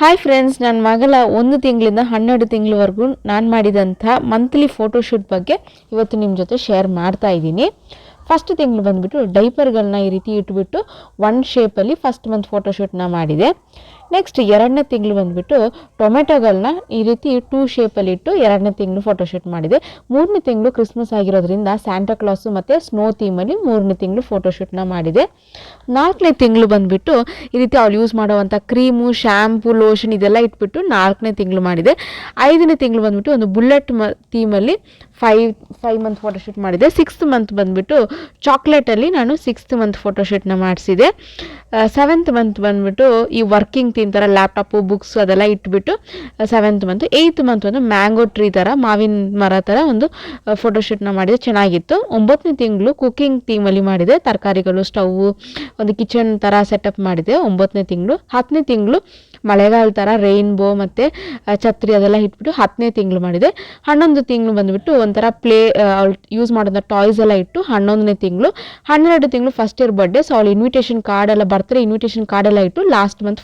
Hi friends, ನನ್ನ ಮಗಳ 1 ತಿಂಗಳಿಂದ 12 ತಿಂಗಳವರೆಗೂ ನಾನು ಮಾಡಿದಂಥ ಮಂತ್ಲಿ ಫೋಟೋಶೂಟ್ ಬಗ್ಗೆ ಇವತ್ತು ನಿಮ್ಮ ಜೊತೆ ಶೇರ್ ಮಾಡ್ತಾ ಇದ್ದೀನಿ. ಫಸ್ಟ್ ತಿಂಗಳು ಬಂದುಬಿಟ್ಟು ಡೈಪರ್ಗಳನ್ನ ಈ ರೀತಿ ಇಟ್ಬಿಟ್ಟು 1 ಶೇಪಲ್ಲಿ ಫಸ್ಟ್ ಮಂತ್ ಫೋಟೋಶೂಟ್ನ ಮಾಡಿದೆ. ನೆಕ್ಸ್ಟ್ 2ನೇ ತಿಂಗಳು ಬಂದುಬಿಟ್ಟು ಟೊಮೆಟೊಗಳನ್ನ ಈ ರೀತಿ 2 ಶೇಪಲ್ಲಿ ಇಟ್ಟು 2ನೇ ತಿಂಗಳು ಫೋಟೋಶೂಟ್ ಮಾಡಿದೆ. 3ನೇ ತಿಂಗಳು ಕ್ರಿಸ್ಮಸ್ ಆಗಿರೋದ್ರಿಂದ ಸ್ಯಾಂಟಾ ಕ್ಲಾಸು ಮತ್ತು ಸ್ನೋ ಥೀಮಲ್ಲಿ 3ನೇ ತಿಂಗಳು ಫೋಟೋಶೂಟ್ನ ಮಾಡಿದೆ. 4ನೇ ತಿಂಗಳು ಬಂದುಬಿಟ್ಟು ಈ ರೀತಿ ಅವ್ರು ಯೂಸ್ ಮಾಡುವಂಥ ಕ್ರೀಮು, ಶ್ಯಾಂಪು, ಲೋಷನ್ ಇದೆಲ್ಲ ಇಟ್ಬಿಟ್ಟು 4ನೇ ತಿಂಗಳು ಮಾಡಿದೆ. 5ನೇ ತಿಂಗಳು ಬಂದುಬಿಟ್ಟು ಒಂದು ಬುಲೆಟ್ ಥೀಮಲ್ಲಿ 5 ಮಂತ್ ಫೋಟೋಶೂಟ್ ಮಾಡಿದೆ. 6th ಮಂತ್ ಬಂದುಬಿಟ್ಟು ಚಾಕ್ಲೇಟಲ್ಲಿ ನಾನು 6th ಮಂತ್ ಫೋಟೋಶೂಟ್ನ ಮಾಡಿಸಿದೆ. 7th ಮಂತ್ ಬಂದುಬಿಟ್ಟು ಈ ವರ್ಕಿಂಗ್ ಥೀಮ್ ಥರ ಲ್ಯಾಪ್ಟಾಪು, ಬುಕ್ಸ್ ಅದೆಲ್ಲ ಇಟ್ಬಿಟ್ಟು 7th ಮಂತ್. 8th ಮಂತ್ ಒಂದು ಮ್ಯಾಂಗೋ ಟ್ರೀ ಥರ, ಮಾವಿನ ಮರ ಥರ ಒಂದು ಫೋಟೋಶೂಟ್ನ ಮಾಡಿದೆ, ಚೆನ್ನಾಗಿತ್ತು. 9ನೇ ತಿಂಗಳು ಕುಕ್ಕಿಂಗ್ ಥೀಮಲ್ಲಿ ಮಾಡಿದೆ, ತರಕಾರಿಗಳು, ಸ್ಟವ್ವು, ಒಂದು ಕಿಚನ್ ಥರ ಸೆಟಪ್ ಮಾಡಿದೆ 9ನೇ ತಿಂಗಳು. 10ನೇ ತಿಂಗಳು ಮಳೆಗಾಲ ಥರ ರೈನ್ಬೋ ಮತ್ತು ಛತ್ರಿ ಅದೆಲ್ಲ ಇಟ್ಬಿಟ್ಟು 10ನೇ ತಿಂಗಳು ಮಾಡಿದೆ. 11 ತಿಂಗಳು ಬಂದುಬಿಟ್ಟು ಒಂಥರ ಅವಳು ಯೂಸ್ ಮಾಡೋಂಥ ಟಾಯ್ಸ್ ಎಲ್ಲ ಇಟ್ಟು 11ನೇ ತಿಂಗಳು. 12 ತಿಂಗಳು ಫಸ್ಟ್ ಇಯರ್ ಬರ್ಡೇ, ಸೊ ಅವಳು ಇನ್ವಿಟೇಷನ್ ಕಾರ್ಡ್ ಎಲ್ಲ ಬರ್ತಾರೆ, ಇನ್ವಿಟೇಷನ್ ಕಾರ್ಡ್ ಎಲ್ಲ ಇಟ್ಟು ಲಾಸ್ಟ್ ಮಂತ್